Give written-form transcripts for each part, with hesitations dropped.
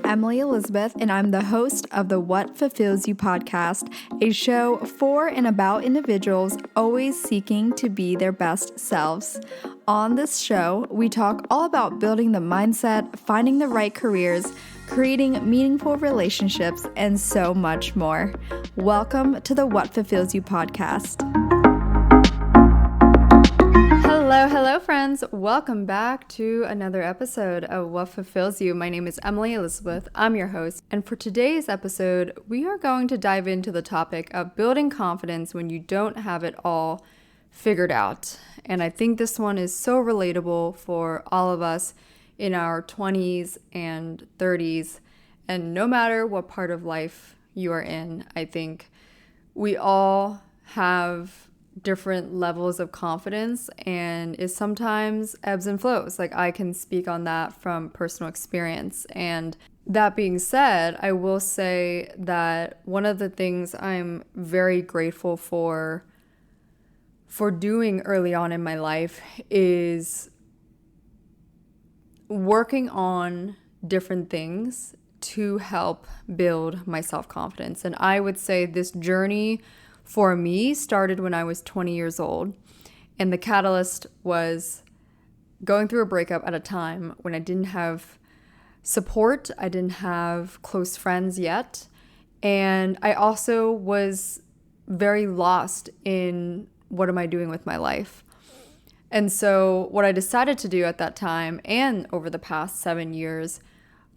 Emily Elizabeth, and I'm the host of the What Fulfills You podcast, a show for and about individuals always seeking to be their best selves. On this show, we talk all about building the mindset, finding the right careers, creating meaningful relationships, and so much more. Welcome to the What Fulfills You podcast. Hello, friends. Welcome back to another episode of What Fulfills You. My name is Emily Elizabeth. I'm your host. And for today's episode, we are going to dive into the topic of building confidence when you don't have it all figured out. And I think this one is so relatable for all of us in our 20s and 30s. And no matter what part of life you are in, I think we all have different levels of confidence, and it sometimes ebbs and flows. Like, I can speak on that from personal experience. And that being said, I will say that one of the things I'm very grateful for doing early on in my life is working on different things to help build my self-confidence. And I would say this journey for me started when I was 20 years old. And the catalyst was going through a breakup at a time when I didn't have support. I didn't have close friends yet. And I also was very lost in what am I doing with my life? And so what I decided to do at that time and over the past 7 years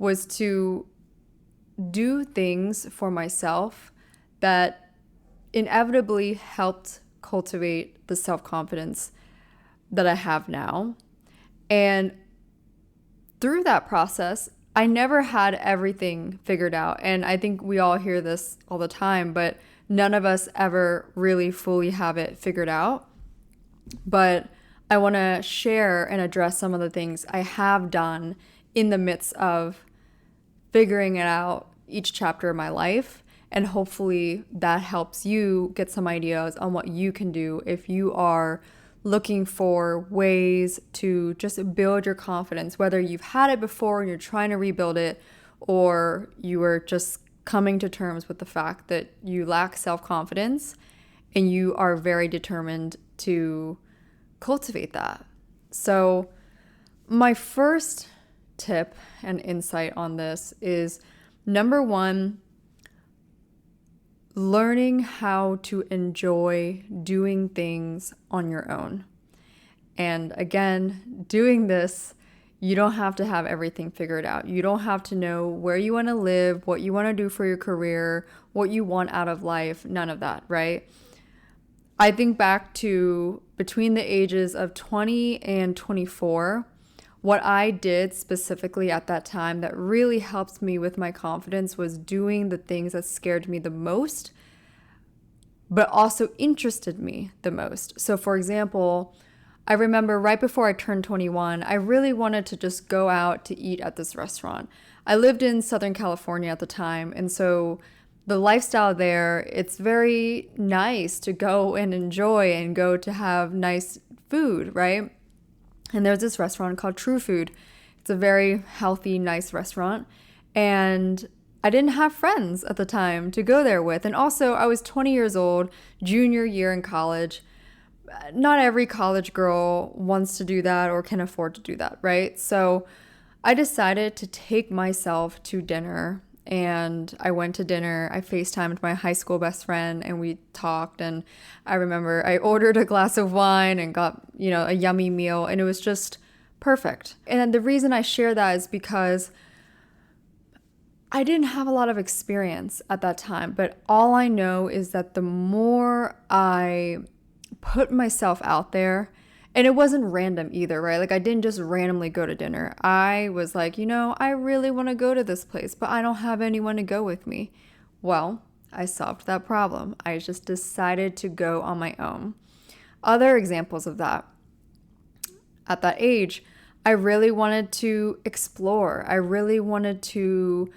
was to do things for myself that inevitably helped cultivate the self-confidence that I have now. And through that process, I never had everything figured out. And I think we all hear this all the time, but none of us ever really fully have it figured out. But I want to share and address some of the things I have done in the midst of figuring it out each chapter of my life. And hopefully that helps you get some ideas on what you can do if you are looking for ways to just build your confidence, whether you've had it before and you're trying to rebuild it, or you are just coming to terms with the fact that you lack self-confidence and you are very determined to cultivate that. So my first tip and insight on this is, number one, learning how to enjoy doing things on your own. And again, doing this, you don't have to have everything figured out. You don't have to know where you want to live, what you want to do for your career, what you want out of life, none of that, right? I think back to between the ages of 20 and 24, what I did specifically at that time that really helped me with my confidence was doing the things that scared me the most, but also interested me the most. So for example, I remember right before I turned 21, I really wanted to just go out to eat at this restaurant. I lived in Southern California at the time, and so the lifestyle there, it's very nice to go and enjoy and go to have nice food, right? And there's this restaurant called True Food. It's a very healthy, nice restaurant. And I didn't have friends at the time to go there with. And also, I was 20 years old, junior year in college. Not every college girl wants to do that or can afford to do that, right? So I decided to take myself to dinner. And I went to dinner. I FaceTimed my high school best friend and we talked. And I remember I ordered a glass of wine and got, a yummy meal, and it was just perfect. And the reason I share that is because I didn't have a lot of experience at that time, but all I know is that the more I put myself out there, and it wasn't random either, right? Like, I didn't just randomly go to dinner. I was like, I really want to go to this place, but I don't have anyone to go with me. Well, I solved that problem. I just decided to go on my own. Other examples of that, at that age, I really wanted to explore. I really wanted to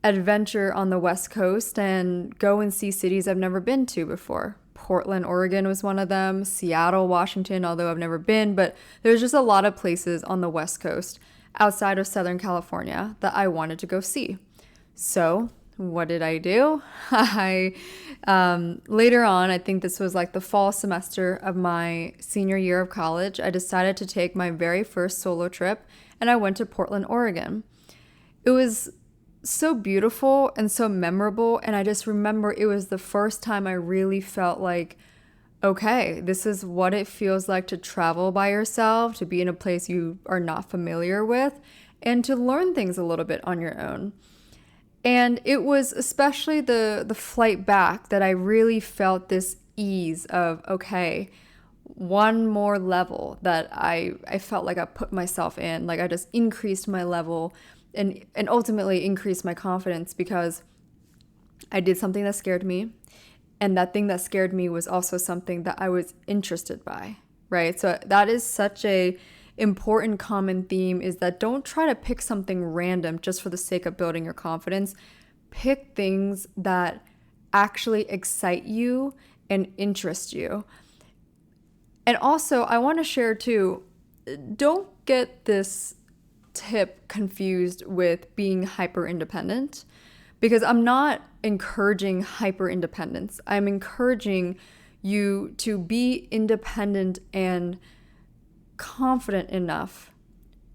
adventure on the West Coast and go and see cities I've never been to before. Portland, Oregon was one of them. Seattle, Washington, although I've never been, but there's just a lot of places on the West Coast outside of Southern California that I wanted to go see. So what did I do? I later on, I think this was like the fall semester of my senior year of college, I decided to take my very first solo trip, and I went to Portland, Oregon. It was so beautiful and so memorable, and I just remember it was the first time I really felt like, okay, this is what it feels like to travel by yourself, to be in a place you are not familiar with, and to learn things a little bit on your own. And it was especially the flight back that I really felt this ease of, okay, one more level that I felt like I put myself in. Like I just increased my level and ultimately increased my confidence because I did something that scared me. And that thing that scared me was also something that I was interested by, right? So that is such a important common theme, is that don't try to pick something random just for the sake of building your confidence. Pick things that actually excite you and interest you. And also, I want to share too, don't get this tip confused with being hyper independent, because I'm not encouraging hyper independence. I'm encouraging you to be independent and confident enough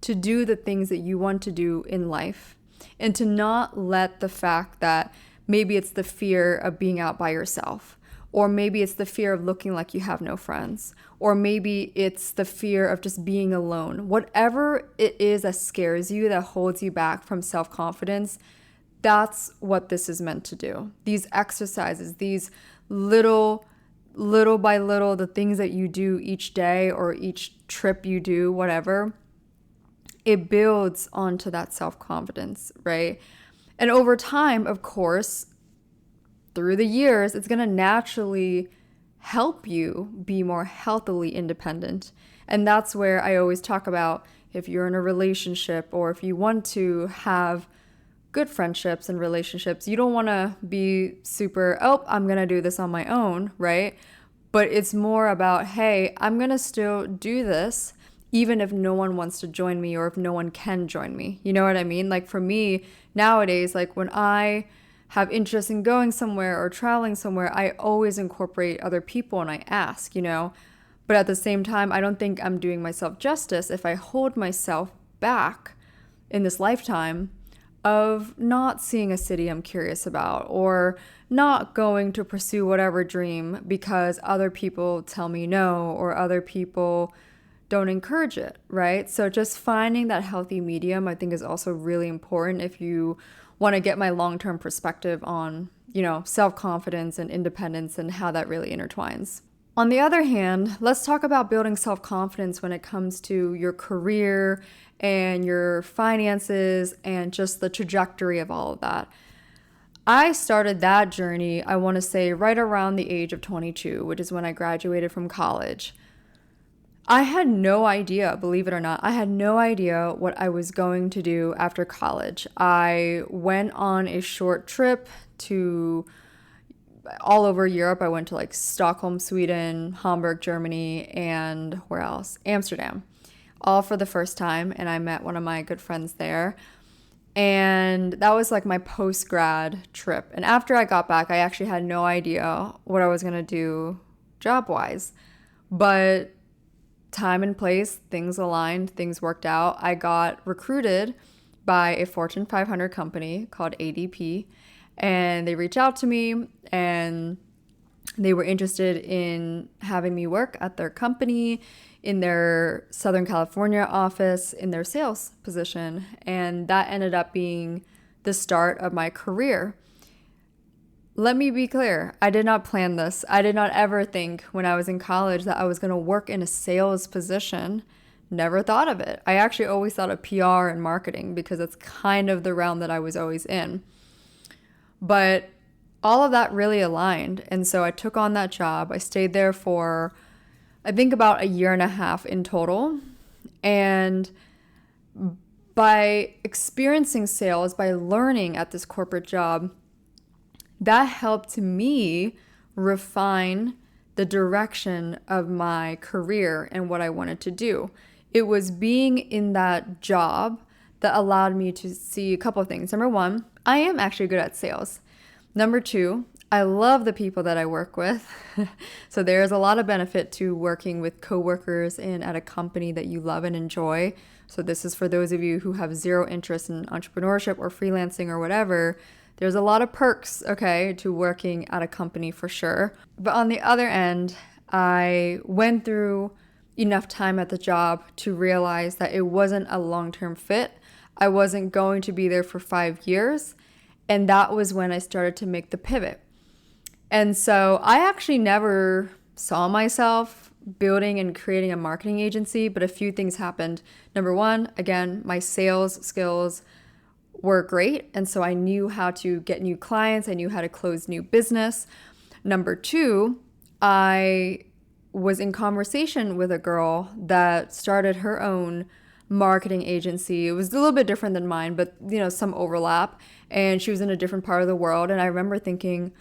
to do the things that you want to do in life, and to not let the fact that maybe it's the fear of being out by yourself, or maybe it's the fear of looking like you have no friends, or maybe it's the fear of just being alone. Whatever it is that scares you, that holds you back from self-confidence, that's what this is meant to do. These exercises, these little by little, the things that you do each day or each trip you do, whatever, it builds onto that self-confidence, right? And over time, of course, through the years, it's going to naturally help you be more healthily independent. And that's where I always talk about, if you're in a relationship or if you want to have good friendships and relationships, you don't want to be super, oh, I'm going to do this on my own, right? But it's more about, hey, I'm going to still do this even if no one wants to join me or if no one can join me. You know what I mean? Like for me nowadays, like when I have interest in going somewhere or traveling somewhere, I always incorporate other people and I ask, you know. But at the same time, I don't think I'm doing myself justice if I hold myself back in this lifetime of not seeing a city I'm curious about, or not going to pursue whatever dream because other people tell me no, or other people don't encourage it, right? So just finding that healthy medium, I think, is also really important if you want to get my long-term perspective on, you know, self-confidence and independence and how that really intertwines. On the other hand, let's talk about building self-confidence when it comes to your career and your finances and just the trajectory of all of that. I started that journey, I want to say, right around the age of 22, which is when I graduated from college. I had no idea, believe it or not, I had no idea what I was going to do after college. I went on a short trip to all over Europe. I went to like Stockholm, Sweden, Hamburg, Germany, and where else? Amsterdam, all for the first time. And I met one of my good friends there. And that was like my post-grad trip. And after I got back, I actually had no idea what I was going to do job-wise. But time and place, things aligned, things worked out. I got recruited by a Fortune 500 company called ADP. And they reached out to me and they were interested in having me work at their company in their Southern California office in their sales position. And that ended up being the start of my career. Let me be clear, I did not plan this. I did not ever think when I was in college that I was going to work in a sales position. Never thought of it. I actually always thought of PR and marketing because it's kind of the realm that I was always in. But all of that really aligned. And so I took on that job. I stayed there for, I think, about a year and a half in total. And by experiencing sales, by learning at this corporate job, that helped me refine the direction of my career and what I wanted to do. It was being in that job that allowed me to see a couple of things. Number one, I am actually good at sales. Number two, I love the people that I work with. So there's a lot of benefit to working with coworkers and at a company that you love and enjoy. So this is for those of you who have zero interest in entrepreneurship or freelancing or whatever. There's a lot of perks, okay, to working at a company for sure. But on the other end, I went through enough time at the job to realize that it wasn't a long-term fit. I wasn't going to be there for 5 years. And that was when I started to make the pivot. And so I actually never saw myself building and creating a marketing agency, but a few things happened. Number one, again, my sales skills were great. And so I knew how to get new clients. I knew how to close new business. Number two, I was in conversation with a girl that started her own marketing agency. It was a little bit different than mine, but some overlap. And she was in a different part of the world. And I remember thinking,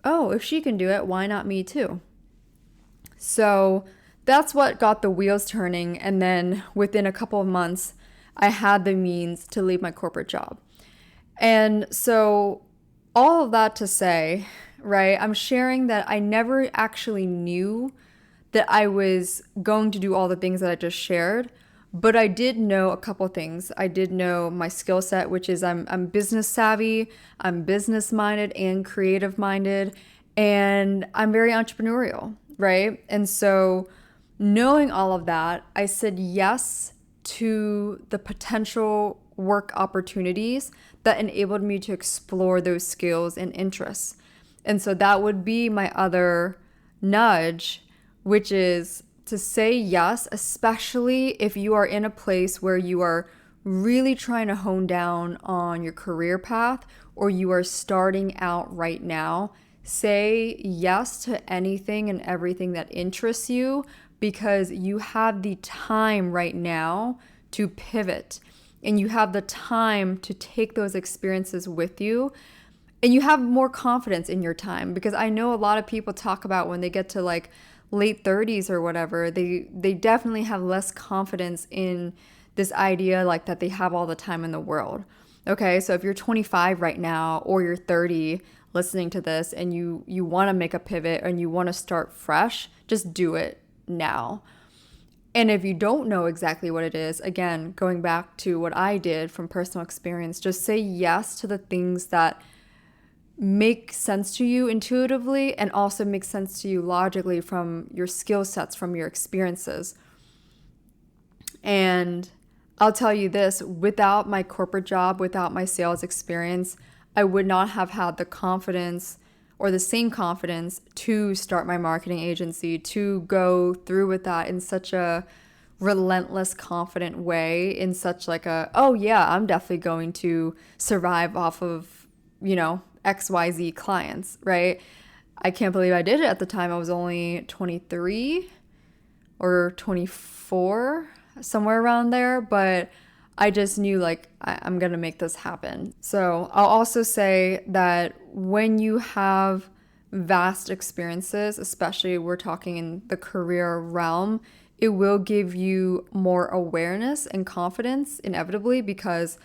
oh, if she can do it, why not me too? So that's what got the wheels turning. And then within a couple of months, I had the means to leave my corporate job. And so all of that to say, right, I'm sharing that I never actually knew that I was going to do all the things that I just shared, but I did know a couple things. I did know my skill set, which is I'm business savvy, I'm business minded and creative minded, and I'm very entrepreneurial, right? And so knowing all of that, I said yes to the potential work opportunities that enabled me to explore those skills and interests. And so that would be my other nudge, which is to say yes, especially if you are in a place where you are really trying to hone down on your career path or you are starting out right now. Say yes to anything and everything that interests you because you have the time right now to pivot and you have the time to take those experiences with you. And you have more confidence in your time because I know a lot of people talk about when they get to like late 30s or whatever, they definitely have less confidence in this idea like that they have all the time in the world. Okay, so if you're 25 right now or you're 30 listening to this and you want to make a pivot and you want to start fresh, just do it now. And if you don't know exactly what it is, again, going back to what I did from personal experience, just say yes to the things that make sense to you intuitively and also make sense to you logically from your skill sets, from your experiences. And I'll tell you this, without my corporate job, without my sales experience, I would not have had the confidence or the same confidence to start my marketing agency, to go through with that in such a relentless, confident way, in such like a, oh yeah, I'm definitely going to survive off of, XYZ clients, right? I can't believe I did it at the time. I was only 23 or 24, somewhere around there, but I just knew like I'm going to make this happen. So I'll also say that when you have vast experiences, especially we're talking in the career realm, it will give you more awareness and confidence inevitably because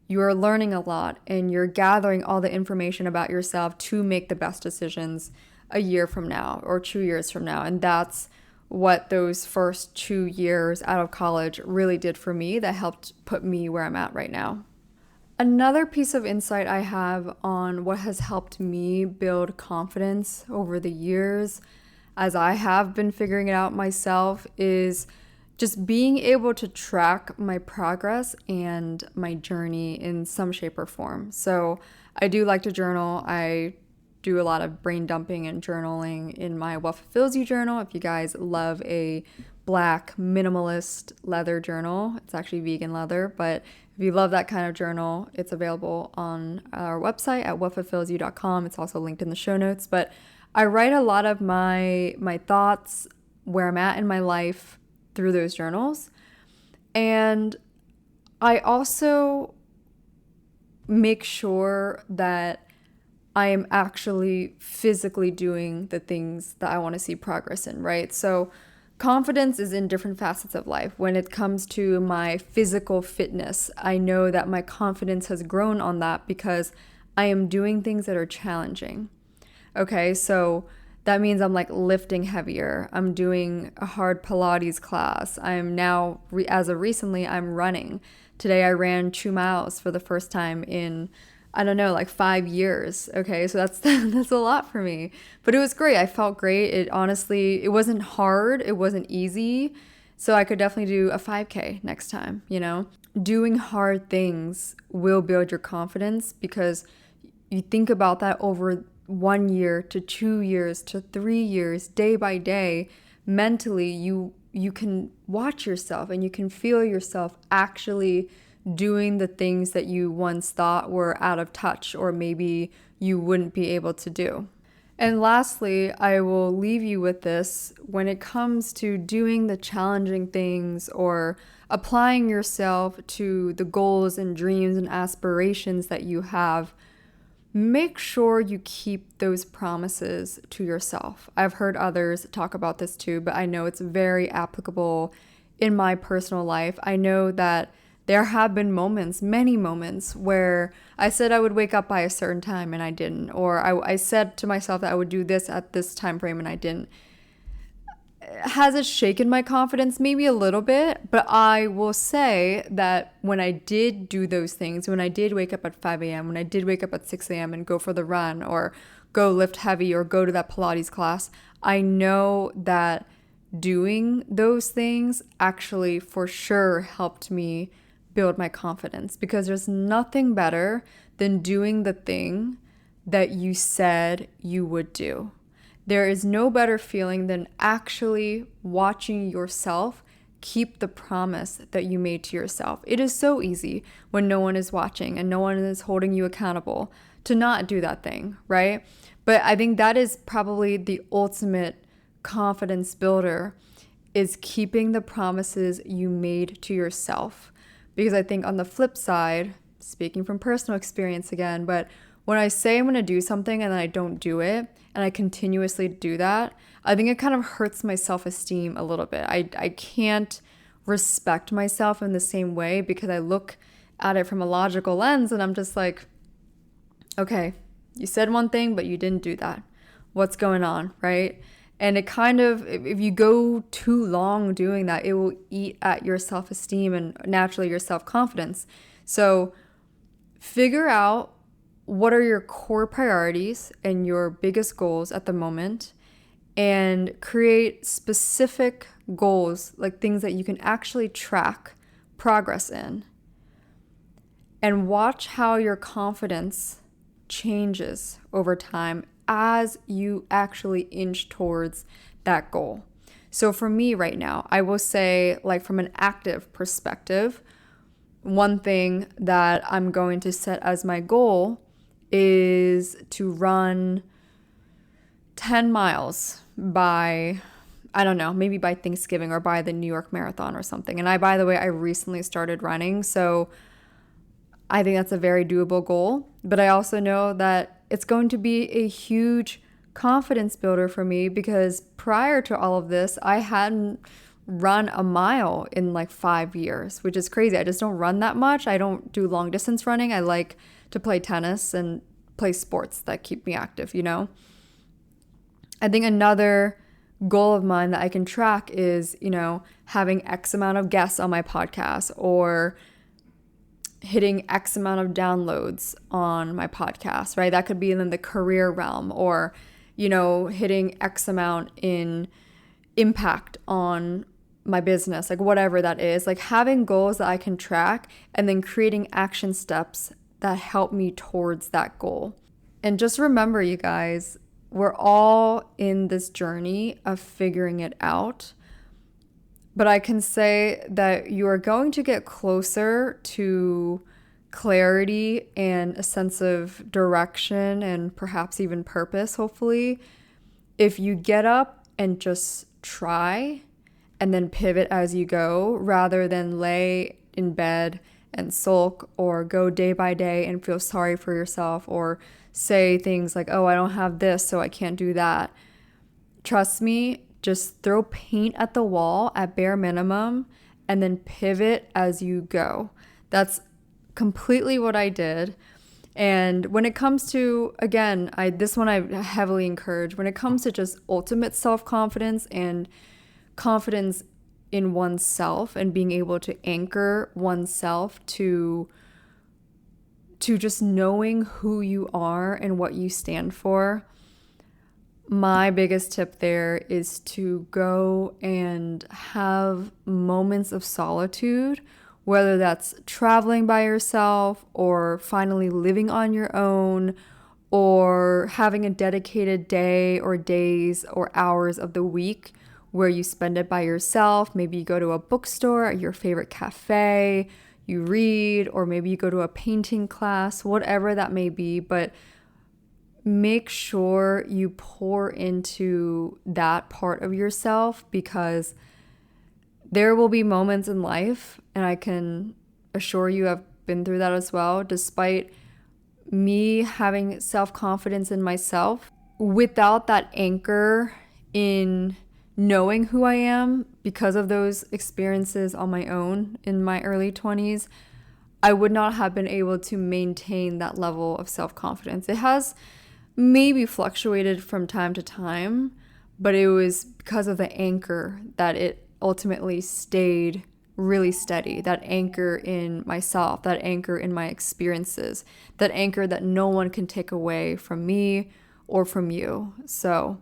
you're learning a lot and you're gathering all the information about yourself to make the best decisions a year from now or 2 years from now. And that's what those first 2 years out of college really did for me that helped put me where I'm at right now. Another piece of insight I have on what has helped me build confidence over the years as I have been figuring it out myself is just being able to track my progress and my journey in some shape or form. So I do like to journal. I do a lot of brain dumping and journaling in my What Fulfills You journal. If you guys love a black minimalist leather journal, it's actually vegan leather, but if you love that kind of journal, it's available on our website at whatfulfillsyou.com. It's also linked in the show notes. But I write a lot of my thoughts, where I'm at in my life, through those journals. And I also make sure that I am actually physically doing the things that I want to see progress in, right? So Confidence is in different facets of life. When it comes to my physical fitness, I know that my confidence has grown on that because I am doing things that are challenging. Okay, so that means I'm like lifting heavier. I'm doing a hard Pilates class. I'm now, as of recently, I'm running. Today I ran 2 miles for the first time in, I don't know, like 5 years. Okay, so that's that's a lot for me. But it was great. I felt great. It honestly, it wasn't hard. It wasn't easy. So I could definitely do a 5K next time, you know? Doing hard things will build your confidence because you think about that over 1 year to 2 years to 3 years, day by day. Mentally, you can watch yourself and you can feel yourself actually doing the things that you once thought were out of touch or maybe you wouldn't be able to do. And lastly, I will leave you with this. When it comes to doing the challenging things or applying yourself to the goals and dreams and aspirations that you have, make sure you keep those promises to yourself. I've heard others talk about this too, but I know it's very applicable in my personal life. I know that there have been moments, many moments, where I said I would wake up by a certain time and I didn't. Or I said to myself that I would do this at this time frame and I didn't. Has it shaken my confidence? Maybe a little bit, but I will say that when I did do those things, when I did wake up at 5 a.m., when I did wake up at 6 a.m. and go for the run or go lift heavy or go to that Pilates class, I know that doing those things actually for sure helped me build my confidence, because there's nothing better than doing the thing that you said you would do. There is no better feeling than actually watching yourself keep the promise that you made to yourself. It is so easy when no one is watching and no one is holding you accountable to not do that thing, right? But I think that is probably the ultimate confidence builder, is keeping the promises you made to yourself. Because I think on the flip side, speaking from personal experience again, but when I say I'm going to do something and then I don't do it, and I continuously do that, I think it kind of hurts my self-esteem a little bit. I can't respect myself in the same way because I look at it from a logical lens and I'm just like, okay, you said one thing, but you didn't do that. What's going on, right? And it kind of, if you go too long doing that, it will eat at your self-esteem and naturally your self-confidence. So figure out what are your core priorities and your biggest goals at the moment, and create specific goals, like things that you can actually track progress in. And watch how your confidence changes over time as you actually inch towards that goal. So for me right now, I will say, like from an active perspective, one thing that I'm going to set as my goal is to run 10 miles by, I don't know, maybe by Thanksgiving or by the New York Marathon or something. And by the way, I recently started running, so I think that's a very doable goal. But I also know that it's going to be a huge confidence builder for me, because prior to all of this, I hadn't run a mile in like 5 years, which is crazy. I just don't run that much. I don't do long distance running. I like to play tennis and play sports that keep me active, you know? I think another goal of mine that I can track is, you know, having X amount of guests on my podcast, or hitting X amount of downloads on my podcast, right? That could be in the career realm, or, you know, hitting X amount in impact on my business, like whatever that is. Like having goals that I can track and then creating action steps that help me towards that goal. And just remember, you guys, we're all in this journey of figuring it out. But I can say that you are going to get closer to clarity and a sense of direction and perhaps even purpose, hopefully, if you get up and just try and then pivot as you go, rather than lay in bed and sulk, or go day by day and feel sorry for yourself, or say things like, oh, I don't have this, so I can't do that. Trust me, just throw paint at the wall at bare minimum and then pivot as you go. That's completely what I did. And when it comes to, again, this one I heavily encourage, when it comes to just ultimate self-confidence and confidence in oneself and being able to anchor oneself to just knowing who you are and what you stand for, my biggest tip there is to go and have moments of solitude, whether that's traveling by yourself or finally living on your own or having a dedicated day or days or hours of the week where you spend it by yourself. Maybe you go to a bookstore at your favorite cafe, you read, or maybe you go to a painting class, whatever that may be, but make sure you pour into that part of yourself, because there will be moments in life, and I can assure you I've been through that as well, despite me having self-confidence in myself, without that anchor in knowing who I am because of those experiences on my own in my early 20s, I would not have been able to maintain that level of self-confidence. It has maybe fluctuated from time to time, but it was because of the anchor that it ultimately stayed really steady. That anchor in myself, that anchor in my experiences, that anchor that no one can take away from me or from you. So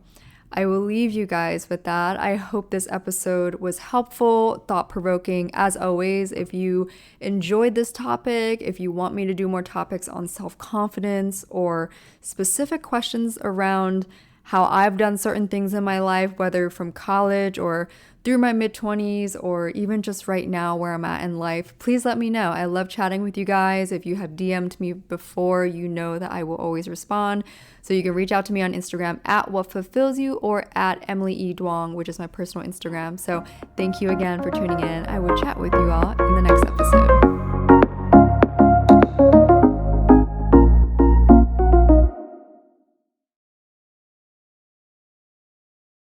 I will leave you guys with that. I hope this episode was helpful, thought-provoking. As always, if you enjoyed this topic, if you want me to do more topics on self-confidence or specific questions around how I've done certain things in my life, whether from college or through my mid-20s or even just right now where I'm at in life, please let me know. I love chatting with you guys. If you have DM'd me before, you know that I will always respond. So you can reach out to me on Instagram at whatfulfillsyou or at Emily E. Duong, which is my personal Instagram. So thank you again for tuning in. I will chat with you all in the next episode.